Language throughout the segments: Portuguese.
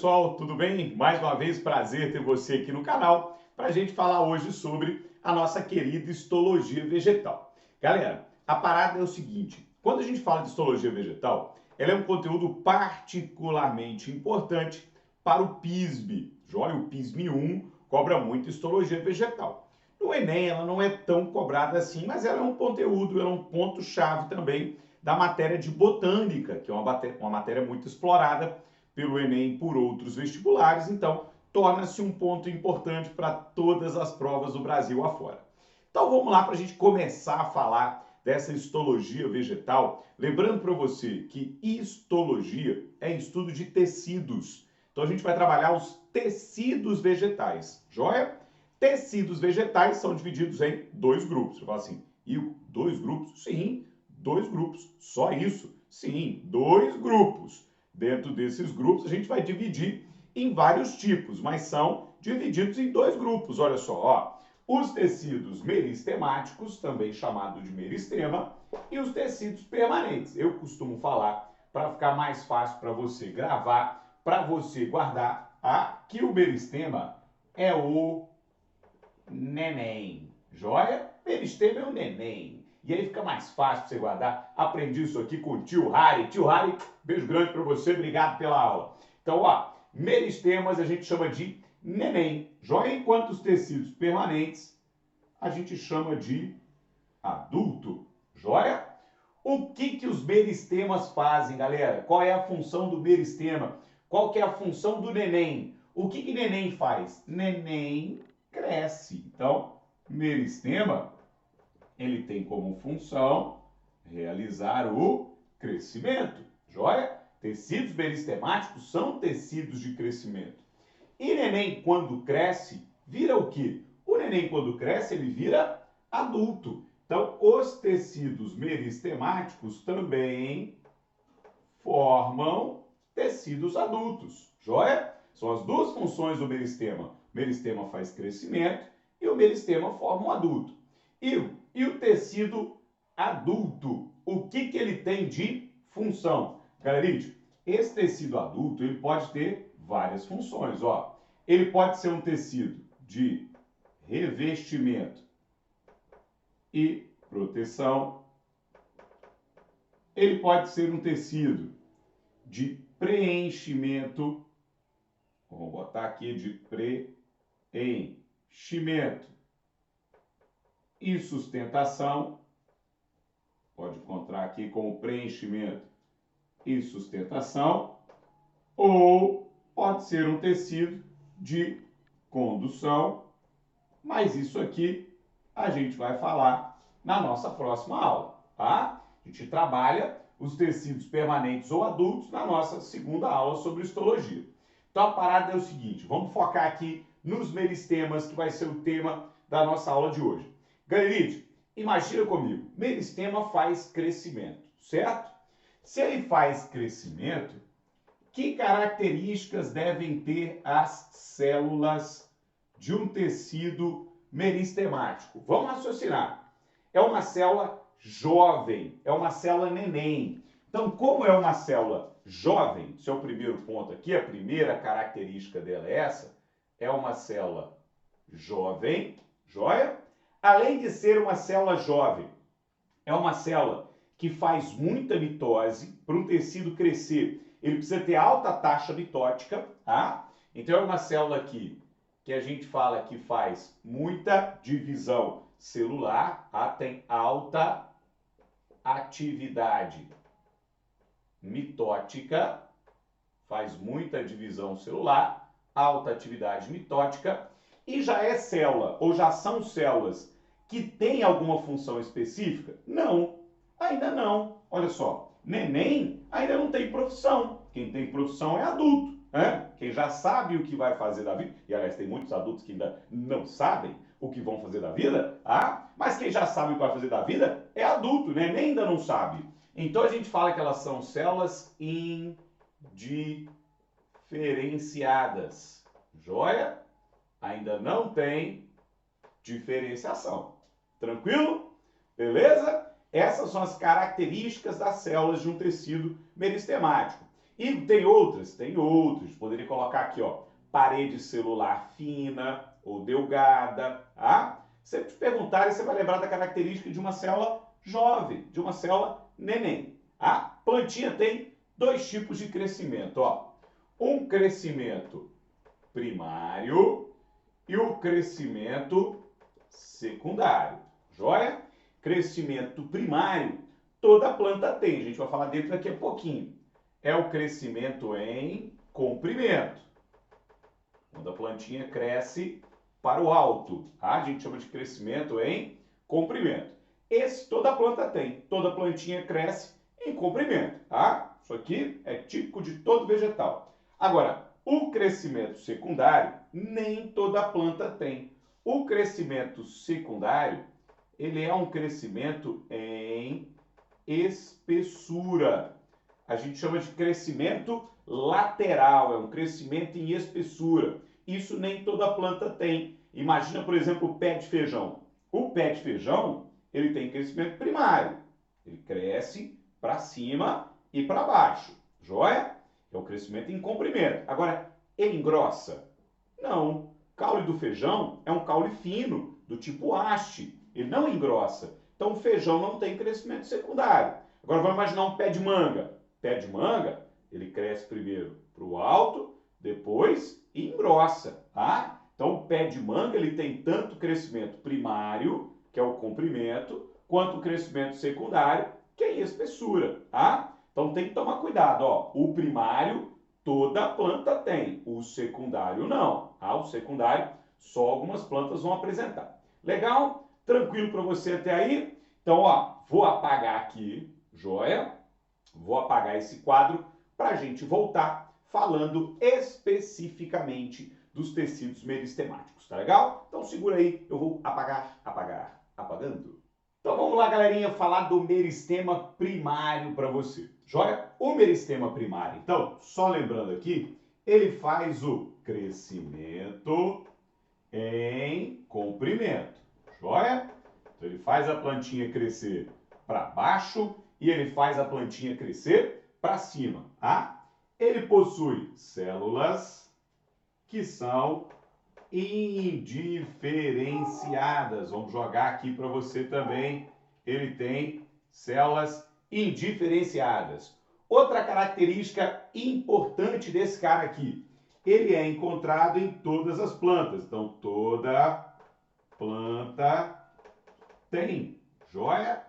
pessoal, tudo bem? Mais uma vez, prazer ter você aqui no canal para a gente falar hoje sobre a nossa querida histologia vegetal. Galera, a parada é o seguinte, quando a gente fala de histologia vegetal, ela é um conteúdo particularmente importante para o PISB. Joia, o PISB 1 cobra muito histologia vegetal. No Enem ela não é tão cobrada assim, mas ela é um conteúdo, ela é um ponto-chave também da matéria de botânica, que é uma matéria muito explorada pelo Enem e por outros vestibulares, então torna-se um ponto importante para todas as provas do Brasil afora. Então vamos lá para a gente começar a falar dessa histologia vegetal, lembrando para você que histologia é estudo de tecidos. Então a gente vai trabalhar os tecidos vegetais, joia? Tecidos vegetais são divididos em dois grupos. Você fala assim, e dois grupos? Sim, dois grupos. Só isso? Sim, dois grupos. Dentro desses grupos a gente vai dividir em vários tipos, mas são divididos em dois grupos. Olha só, ó. Os tecidos meristemáticos, também chamado de meristema, e os tecidos permanentes. Eu costumo falar, para ficar mais fácil para você gravar, para você guardar, que o meristema é o neném. Joia? Meristema é o neném. E aí fica mais fácil para você guardar. Aprendi isso aqui com o tio Harry. Tio Harry, beijo grande para você, obrigado pela aula. Então, ó, meristemas a gente chama de neném. Joia? Enquanto os tecidos permanentes a gente chama de adulto. Joia? O que os meristemas fazem, galera? Qual é a função do meristema? Qual que é a função do neném? O que neném faz? Neném cresce. Então, meristema, ele tem como função realizar o crescimento. Joia? Tecidos meristemáticos são tecidos de crescimento. E neném, quando cresce, vira o quê? O neném, quando cresce, ele vira adulto. Então, os tecidos meristemáticos também formam tecidos adultos. Joia? São as duas funções do meristema. O meristema faz crescimento e o meristema forma um adulto. E o tecido adulto, o que ele tem de função? Galerinha, esse tecido adulto ele pode ter várias funções. Ó. Ele pode ser um tecido de revestimento e proteção. Ele pode ser um tecido de preenchimento. Vamos botar aqui de preenchimento e sustentação. Pode encontrar aqui como preenchimento e sustentação. Ou pode ser um tecido de condução. Mas isso aqui a gente vai falar na nossa próxima aula, tá? A gente trabalha os tecidos permanentes ou adultos na nossa segunda aula sobre histologia. Então a parada é o seguinte, vamos focar aqui nos meristemas, que vai ser o tema da nossa aula de hoje. Galerinha, imagina comigo, meristema faz crescimento, certo? Se ele faz crescimento, que características devem ter as células de um tecido meristemático? Vamos raciocinar. É uma célula jovem, é uma célula neném. Então, como é uma célula jovem, esse é o primeiro ponto aqui, a primeira característica dela é essa, é uma célula jovem, joia? Além de ser uma célula jovem, é uma célula que faz muita mitose. Para um tecido crescer, ele precisa ter alta taxa mitótica, tá? Então, é uma célula aqui que a gente fala que faz muita divisão celular, tem alta atividade mitótica, faz muita divisão celular, alta atividade mitótica, e já é célula, ou já são células que têm alguma função específica? Não, ainda não. Olha só, neném ainda não tem profissão. Quem tem profissão é adulto, né? Quem já sabe o que vai fazer da vida, e aliás tem muitos adultos que ainda não sabem o que vão fazer da vida, mas quem já sabe o que vai fazer da vida é adulto, né? Nem ainda não sabe. Então a gente fala que elas são células indiferenciadas. Joia? Ainda não tem diferenciação. Tranquilo? Beleza? Essas são as características das células de um tecido meristemático. E tem outras? Tem outros. Poderia colocar aqui, ó, parede celular fina ou delgada, tá? Se te perguntarem, você vai lembrar da característica de uma célula jovem, de uma célula neném. A plantinha tem dois tipos de crescimento, ó. Um crescimento primário e o crescimento secundário. Joia? Crescimento primário, toda planta tem. A gente vai falar dele daqui a pouquinho. É o crescimento em comprimento. Quando a plantinha cresce para o alto, tá? A gente chama de crescimento em comprimento. Esse toda planta tem. Toda plantinha cresce em comprimento, tá? Isso aqui é típico de todo vegetal. Agora, o crescimento secundário, nem toda planta tem. O crescimento secundário, ele é um crescimento em espessura. A gente chama de crescimento lateral, é um crescimento em espessura. Isso nem toda planta tem. Imagina, por exemplo, o pé de feijão. O pé de feijão, ele tem crescimento primário. Ele cresce para cima e para baixo. Joia? É o crescimento em comprimento. Agora, ele engrossa? Não. O caule do feijão é um caule fino, do tipo haste. Ele não engrossa. Então, o feijão não tem crescimento secundário. Agora, vamos imaginar um pé de manga. Pé de manga, ele cresce primeiro para o alto, depois engrossa, tá? Então, o pé de manga, ele tem tanto crescimento primário, que é o comprimento, quanto o crescimento secundário, que é a espessura, tá? Então, tem que tomar cuidado, ó. O primário, toda planta tem. O secundário, não. Tá? O secundário, só algumas plantas vão apresentar. Legal? Tranquilo para você até aí? Então, ó, vou apagar aqui, joia? Vou apagar esse quadro para a gente voltar falando especificamente dos tecidos meristemáticos, tá legal? Então segura aí, eu vou apagando. Então vamos lá, galerinha, falar do meristema primário para você. Joia? O meristema primário, então, só lembrando aqui, ele faz o crescimento em comprimento. Joia? Então ele faz a plantinha crescer para baixo e ele faz a plantinha crescer para cima, tá? Ele possui células que são indiferenciadas. Vamos jogar aqui para você também. Ele tem células indiferenciadas. Outra característica importante desse cara aqui, ele é encontrado em todas as plantas. Então, toda planta tem, joia?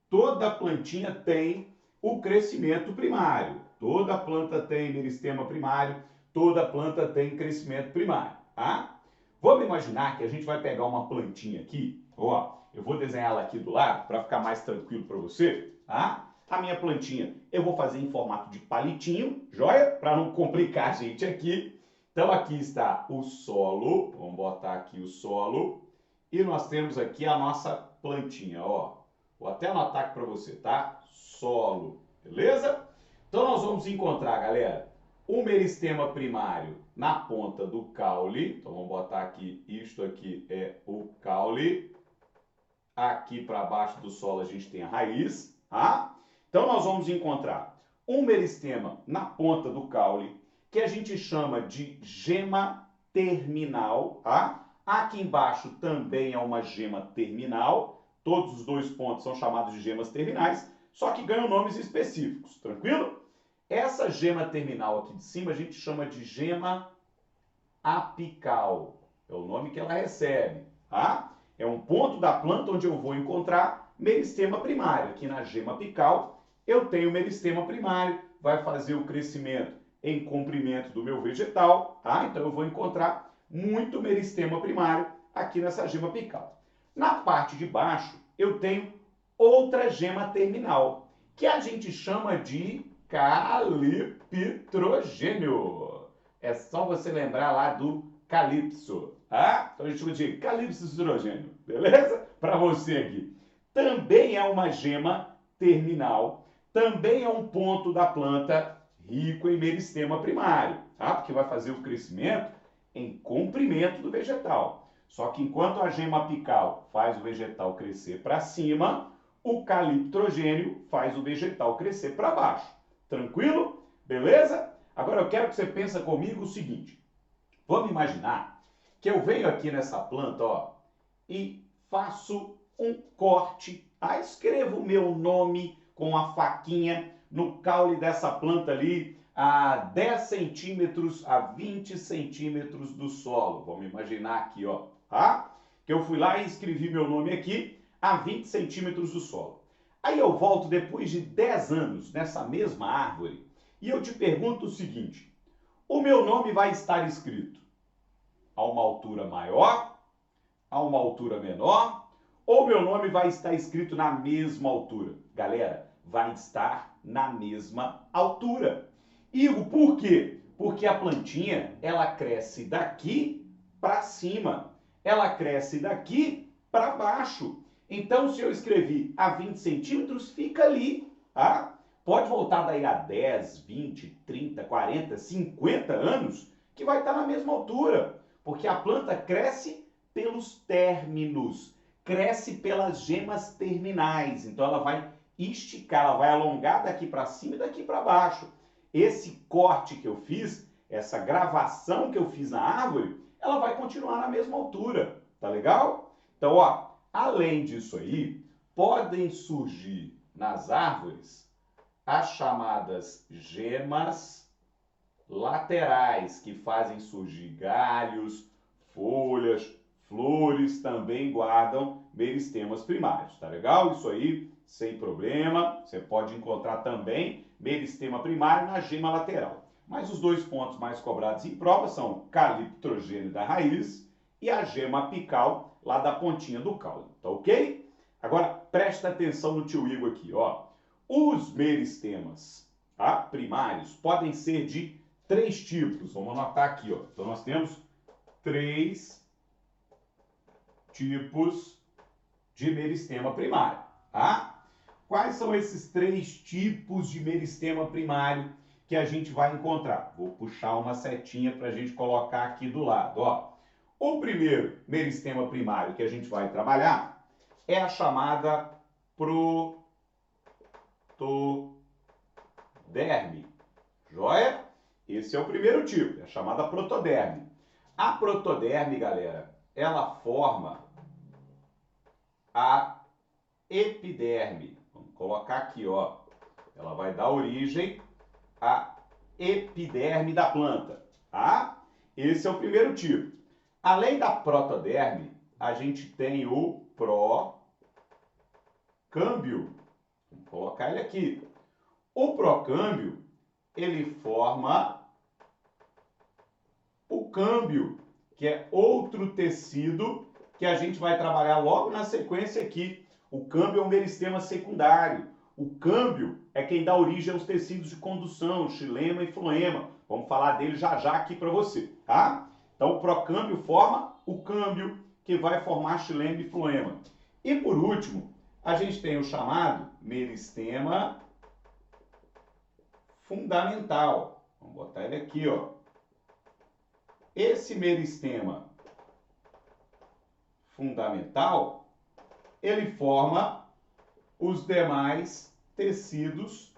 Toda plantinha tem o crescimento primário. Toda planta tem meristema primário, toda planta tem crescimento primário, tá? Vamos imaginar que a gente vai pegar uma plantinha aqui, ó, eu vou desenhar ela aqui do lado para ficar mais tranquilo para você, tá? A minha plantinha eu vou fazer em formato de palitinho, joia? Para não complicar a gente aqui. Então aqui está o solo, vamos botar aqui o solo, e nós temos aqui a nossa plantinha, ó. Vou até anotar aqui para você, tá? Solo, beleza? Então nós vamos encontrar, galera, o meristema primário na ponta do caule. Então vamos botar aqui, isto aqui é o caule. Aqui para baixo do solo a gente tem a raiz, tá? Então nós vamos encontrar um meristema na ponta do caule, que a gente chama de gema terminal, tá? Aqui embaixo também é uma gema terminal. Todos os dois pontos são chamados de gemas terminais, só que ganham nomes específicos, tranquilo? Essa gema terminal aqui de cima a gente chama de gema apical. É o nome que ela recebe, tá? É um ponto da planta onde eu vou encontrar meristema primário. Aqui na gema apical eu tenho meristema primário, vai fazer o crescimento em comprimento do meu vegetal, tá? Então eu vou encontrar muito meristema primário aqui nessa gema apical. Na parte de baixo, eu tenho outra gema terminal, que a gente chama de caliptrogênio. É só você lembrar lá do calipso, tá? Então a gente chama de calipso-hidrogênio, beleza? Para você aqui. Também é uma gema terminal, também é um ponto da planta rico em meristema primário, tá? Porque vai fazer o crescimento em comprimento do vegetal. Só que enquanto a gema apical faz o vegetal crescer para cima, o caliptrogênio faz o vegetal crescer para baixo. Tranquilo? Beleza? Agora eu quero que você pense comigo o seguinte. Vamos imaginar que eu venho aqui nessa planta, ó, e faço um corte. Escrevo o meu nome com a faquinha no caule dessa planta ali, a 10 centímetros a 20 centímetros do solo. Vamos imaginar aqui, ó, tá? Que eu fui lá e escrevi meu nome aqui a 20 centímetros do solo. Aí eu volto depois de 10 anos nessa mesma árvore e eu te pergunto o seguinte: o meu nome vai estar escrito a uma altura maior, a uma altura menor, ou meu nome vai estar escrito na mesma altura? Galera, vai estar na mesma altura. E o porquê? Porque a plantinha, ela cresce daqui para cima. Ela cresce daqui para baixo. Então, se eu escrevi a 20 centímetros, fica ali, tá? Pode voltar daí a 10, 20, 30, 40, 50 anos, que vai estar na mesma altura. Porque a planta cresce pelos términos, cresce pelas gemas terminais. Então, ela vai esticar, ela vai alongar daqui para cima e daqui para baixo. Esse corte que eu fiz, essa gravação que eu fiz na árvore, ela vai continuar na mesma altura, tá legal? Então, ó, além disso aí, podem surgir nas árvores as chamadas gemas laterais, que fazem surgir galhos, folhas, flores, também guardam meristemas primários, tá legal? Isso aí, sem problema, você pode encontrar também meristema primário na gema lateral. Mas os dois pontos mais cobrados em prova são o caliptrogênio da raiz e a gema apical lá da pontinha do caule, tá ok? Agora, presta atenção no tio Igor aqui, ó. Os meristemas, tá, primários podem ser de 3 tipos. Vamos anotar aqui, ó. Então, nós temos 3 tipos de meristema primário, tá? Quais são esses 3 tipos de meristema primário que a gente vai encontrar? Vou puxar uma setinha para a gente colocar aqui do lado, ó. O primeiro meristema primário que a gente vai trabalhar é a chamada protoderme. Joia? Esse é o primeiro tipo, é a chamada protoderme. A protoderme, galera, ela forma a epiderme. Vamos colocar aqui, ó. Ela vai dar origem à epiderme da planta, tá? Esse é o primeiro tipo. Além da protoderme, a gente tem o procâmbio. Vamos colocar ele aqui. O procâmbio, ele forma o câmbio, que é outro tecido que a gente vai trabalhar logo na sequência aqui. O câmbio é um meristema secundário. O câmbio é quem dá origem aos tecidos de condução, xilema e floema. Vamos falar dele já já aqui para você, tá? Então, o procâmbio forma o câmbio, que vai formar xilema e floema. E, por último, a gente tem o chamado meristema fundamental. Vamos botar ele aqui, ó. Esse meristema fundamental, ele forma os demais tecidos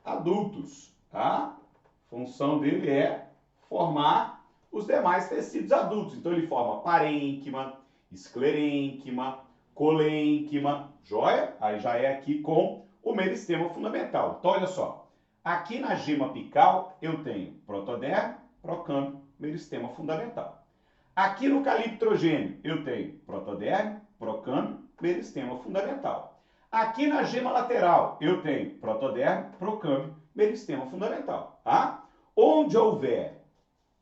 adultos, tá? A função dele é formar os demais tecidos adultos. Então, ele forma parênquima, esclerênquima, colênquima, joia? Aí já é aqui com o meristema fundamental. Então, olha só. Aqui na gema apical, eu tenho protoderme, procâmbio, meristema fundamental. Aqui no caliptrogênio, eu tenho protoderme, procâmbio, meristema fundamental. Aqui na gema lateral, eu tenho protoderme, procâmbio, meristema fundamental, tá? Onde houver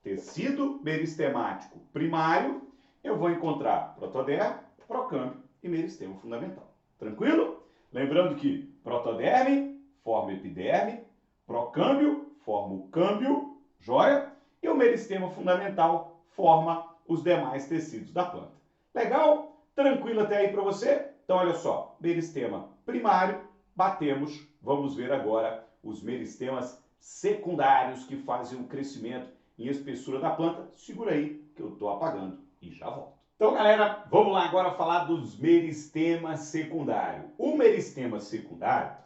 tecido meristemático primário, eu vou encontrar protoderme, procâmbio e meristema fundamental. Tranquilo? Lembrando que protoderme forma epiderme, procâmbio forma o câmbio, joia? E o meristema fundamental forma os demais tecidos da planta. Legal? Tranquilo até aí para você? Então, olha só, meristema primário, batemos. Vamos ver agora os meristemas secundários que fazem o crescimento e espessura da planta. Segura aí que eu estou apagando e já volto. Então, galera, vamos lá agora falar dos meristemas secundários. O meristema secundário,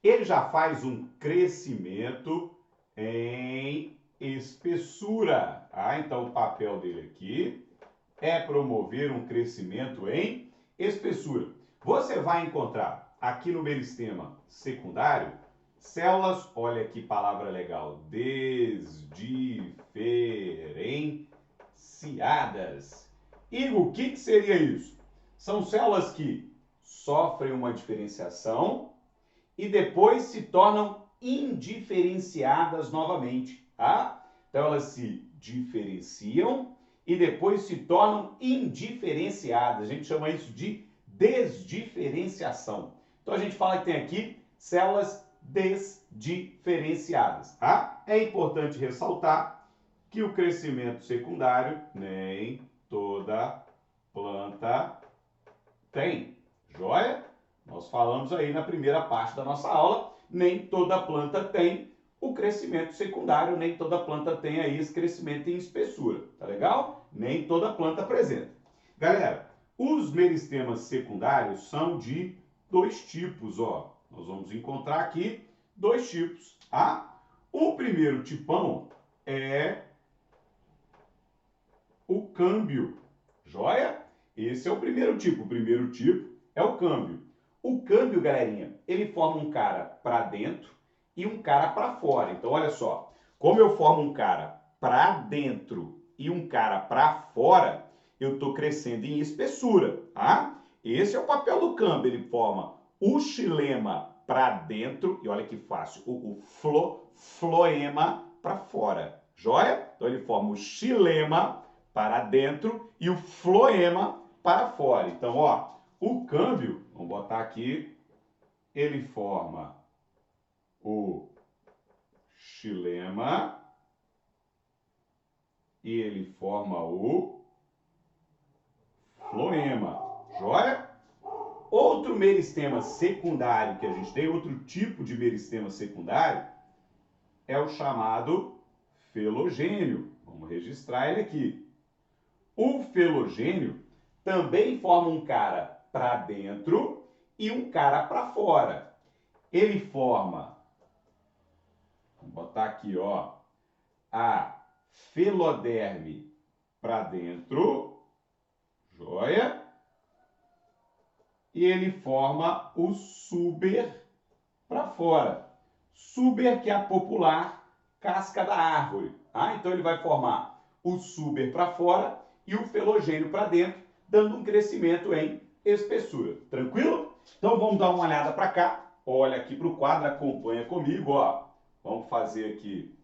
ele já faz um crescimento em espessura. Ah, então o papel dele aqui é promover um crescimento em espessura. Você vai encontrar aqui no meristema secundário células, olha que palavra legal, desdiferenciadas. E o que seria isso? São células que sofrem uma diferenciação e depois se tornam indiferenciadas novamente, tá? Então elas se diferenciam e depois se tornam indiferenciadas. A gente chama isso de desdiferenciação. Então a gente fala que tem aqui células desdiferenciadas, tá? É importante ressaltar que o crescimento secundário nem toda planta tem, joia? Nós falamos aí na primeira parte da nossa aula, nem toda planta tem o crescimento secundário, nem toda planta tem aí esse crescimento em espessura, tá legal? Nem toda planta apresenta. Galera, os meristemas secundários são de dois tipos, ó. Nós vamos encontrar aqui dois tipos, tá? O primeiro tipão é o câmbio, joia? Esse é o primeiro tipo. O primeiro tipo é o câmbio. O câmbio, galerinha, ele forma um cara para dentro e um cara para fora. Então, olha só, como eu formo um cara para dentro e um cara para fora, eu estou crescendo em espessura, tá? Esse é o papel do câmbio. Ele forma o xilema para dentro, e olha que fácil, o floema para fora, joia? Então, ele forma o xilema para dentro e o floema para fora. Então, ó, o câmbio, vamos botar aqui, ele forma o xilema e ele forma o floema, joia? Outro meristema secundário que a gente tem, outro tipo de meristema secundário, é o chamado felogênio. Vamos registrar ele aqui. O felogênio também forma um cara para dentro e um cara para fora. Ele forma, vamos botar aqui, ó, a feloderme para dentro, joia? E ele forma o suber para fora. Suber, que é a popular casca da árvore. Ah, então ele vai formar o suber para fora e o felogênio para dentro, dando um crescimento em espessura. Tranquilo? Então vamos dar uma olhada para cá. Olha aqui para o quadro, acompanha comigo, ó. Vamos fazer aqui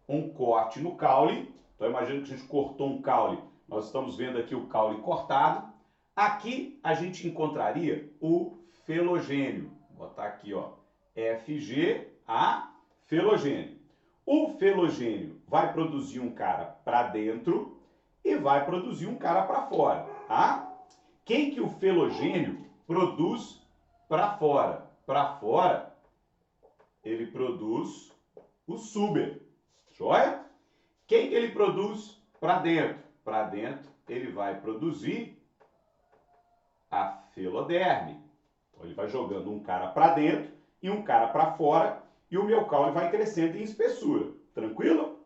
um corte no caule. Então imagina que a gente cortou um caule. Nós estamos vendo aqui o caule cortado. Aqui a gente encontraria o felogênio. Vou botar aqui, ó, FG, felogênio. O felogênio vai produzir um cara para dentro e vai produzir um cara para fora, tá? Quem que o felogênio produz para fora? Para fora, ele produz o suber, joia? Quem que ele produz para dentro? Para dentro, ele vai produzir a feloderme. Então, ele vai jogando um cara para dentro e um cara para fora e o meu caule vai crescendo em espessura. Tranquilo?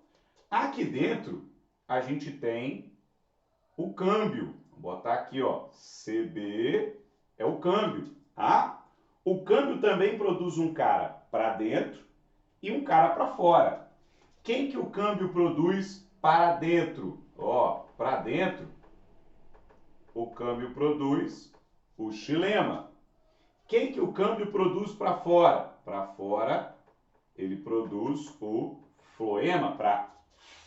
Aqui dentro, a gente tem o câmbio. Vou botar aqui, ó, CB é o câmbio, tá? O câmbio também produz um cara para dentro e um cara para fora. Quem que o câmbio produz para dentro? Ó, para dentro, o câmbio produz o xilema. Quem que o câmbio produz para fora? Para fora, ele produz o floema. Para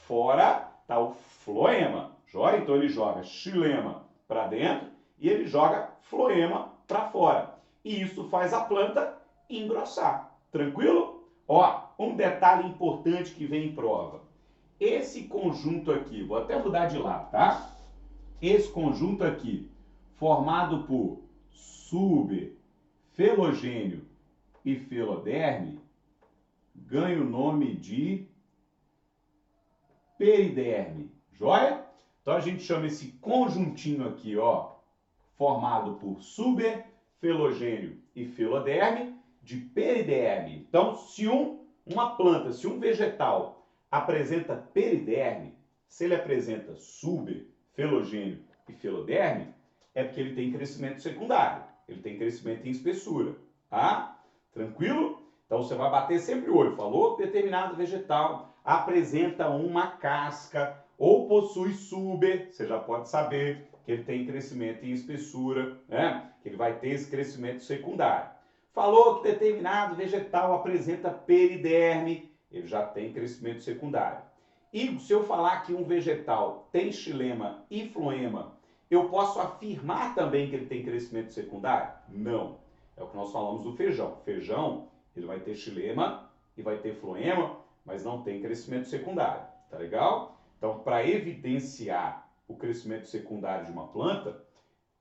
fora está o floema. Joia? Então ele joga xilema para dentro e ele joga floema para fora. E isso faz a planta engrossar. Tranquilo? Ó, um detalhe importante que vem em prova. Esse conjunto aqui, vou até mudar de lado, tá? Esse conjunto aqui, formado por suber, felogênio e feloderme, ganha o nome de periderme. Joia? Então a gente chama esse conjuntinho aqui, ó, formado por suber, felogênio e feloderme, de periderme. Então, se uma planta, se um vegetal apresenta periderme, se ele apresenta suber, felogênio e feloderme, é porque ele tem crescimento secundário, ele tem crescimento em espessura, tá? Tranquilo? Então você vai bater sempre o olho. Falou que determinado vegetal apresenta uma casca ou possui suber, você já pode saber que ele tem crescimento em espessura, né? Que ele vai ter esse crescimento secundário. Falou que determinado vegetal apresenta periderme, ele já tem crescimento secundário. E se eu falar que um vegetal tem xilema e floema, eu posso afirmar também que ele tem crescimento secundário? Não. É o que nós falamos do feijão. Feijão, ele vai ter xilema e vai ter floema, mas não tem crescimento secundário. Tá legal? Então, para evidenciar o crescimento secundário de uma planta,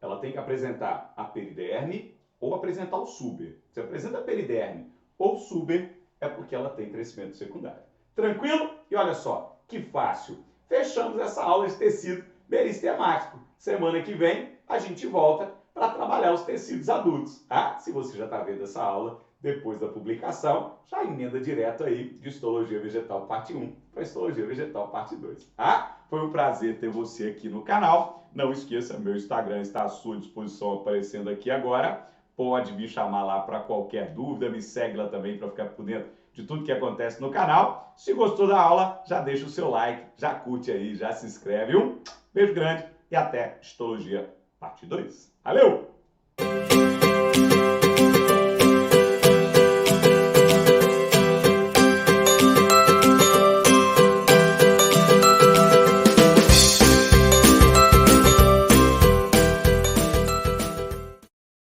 ela tem que apresentar a periderme ou apresentar o suber. Se apresenta a periderme ou suber, é porque ela tem crescimento secundário. Tranquilo? E olha só, que fácil. Fechamos essa aula de tecido meristemático. Semana que vem a gente volta para trabalhar os tecidos adultos. Ah, se você já está vendo essa aula depois da publicação, já emenda direto aí de Histologia Vegetal parte 1 para Histologia Vegetal parte 2. Ah, foi um prazer ter você aqui no canal. Não esqueça, meu Instagram está à sua disposição aparecendo aqui agora. Pode me chamar lá para qualquer dúvida, me segue lá também para ficar por dentro de tudo que acontece no canal. Se gostou da aula, já deixa o seu like, já curte aí, já se inscreve. Um beijo grande e até Histologia parte 2. Valeu!